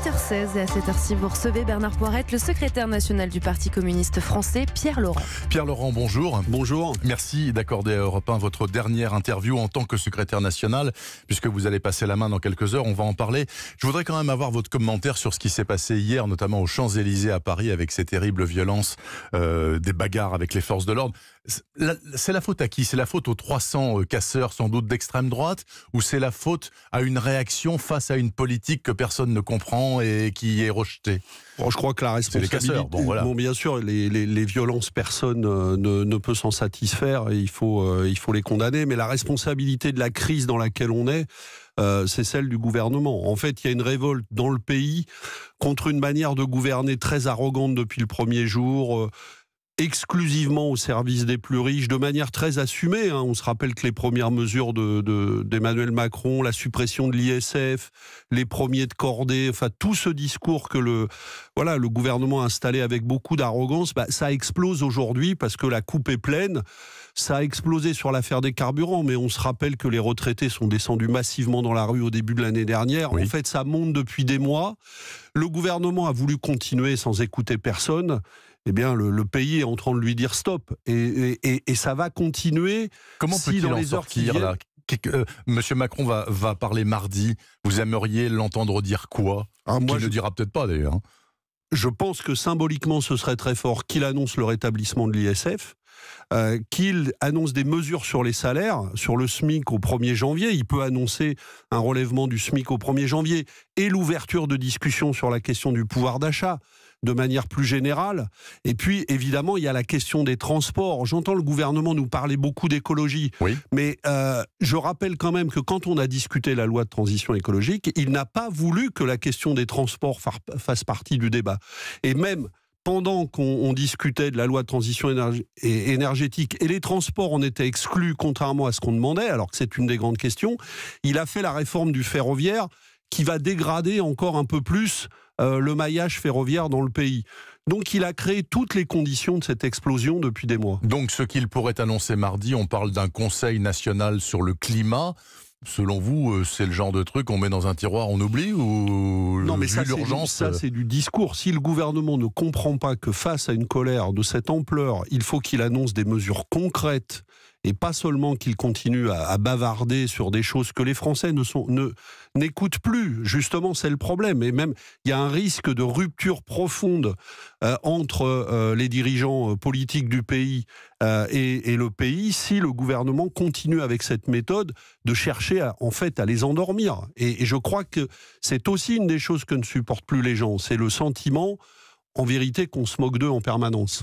7h16 et à 7h6, vous recevez Bernard Poirette, le secrétaire national du Parti communiste français, Pierre Laurent. Pierre Laurent, bonjour. Bonjour. Merci d'accorder à Europe 1 votre dernière interview en tant que secrétaire national, puisque vous allez passer la main dans quelques heures, on va en parler. Je voudrais quand même avoir votre commentaire sur ce qui s'est passé hier, notamment aux Champs-Élysées à Paris, avec ces terribles violences, des bagarres avec les forces de l'ordre. C'est la faute à qui? C'est la faute aux 300 casseurs sans doute d'extrême droite, ou c'est la faute à une réaction face à une politique que personne ne comprend et qui est rejetée? Bon, je crois que la responsabilité... C'est les casseurs, bon voilà. Bon, bien sûr, les violences, personne ne peut s'en satisfaire et il faut les condamner, mais la responsabilité de la crise dans laquelle on est, c'est celle du gouvernement. En fait, il y a une révolte dans le pays contre une manière de gouverner très arrogante depuis le premier jour, exclusivement au service des plus riches, de manière très assumée. On se rappelle que les premières mesures d'Emmanuel Macron, la suppression de l'ISF, les premiers de cordée, enfin tout ce discours que le gouvernement a installé avec beaucoup d'arrogance, ça explose aujourd'hui parce que la coupe est pleine. Ça a explosé sur l'affaire des carburants, mais on se rappelle que les retraités sont descendus massivement dans la rue au début de l'année dernière. Oui. En fait, ça monte depuis des mois. Le gouvernement a voulu continuer sans écouter personne. Eh bien, le pays est en train de lui dire stop. Et ça va continuer. Comment peut-il en sortir là ? Monsieur Macron va parler mardi. Vous aimeriez l'entendre dire quoi? Qu'il ne dira peut-être pas d'ailleurs. Je pense que symboliquement, ce serait très fort qu'il annonce le rétablissement de l'ISF. Qu'il annonce des mesures sur les salaires, sur le SMIC au 1er janvier. Il peut annoncer un relèvement du SMIC au 1er janvier et l'ouverture de discussions sur la question du pouvoir d'achat de manière plus générale. Et puis, évidemment, il y a la question des transports. J'entends le gouvernement nous parler beaucoup d'écologie, oui. Mais je rappelle quand même que quand on a discuté la loi de transition écologique, il n'a pas voulu que la question des transports fasse partie du débat. Et même pendant qu'on discutait de la loi de transition énergétique et les transports en étaient exclus, contrairement à ce qu'on demandait, alors que c'est une des grandes questions, il a fait la réforme du ferroviaire qui va dégrader encore un peu plus le maillage ferroviaire dans le pays. Donc il a créé toutes les conditions de cette explosion depuis des mois. Donc ce qu'il pourrait annoncer mardi, on parle d'un conseil national sur le climat. Selon vous, c'est le genre de truc qu'on met dans un tiroir, on oublie, ou non, mais l'urgence... Ça, c'est du discours. Si le gouvernement ne comprend pas que face à une colère de cette ampleur, il faut qu'il annonce des mesures concrètes et pas seulement qu'il continue à bavarder sur des choses que les Français n'écoutent plus. Justement, c'est le problème. Et même, il y a un risque de rupture profonde entre les dirigeants politiques du pays et le pays si le gouvernement continue avec cette méthode de chercher à les endormir. Et je crois que c'est aussi une des choses que ne supportent plus les gens. C'est le sentiment, en vérité, qu'on se moque d'eux en permanence.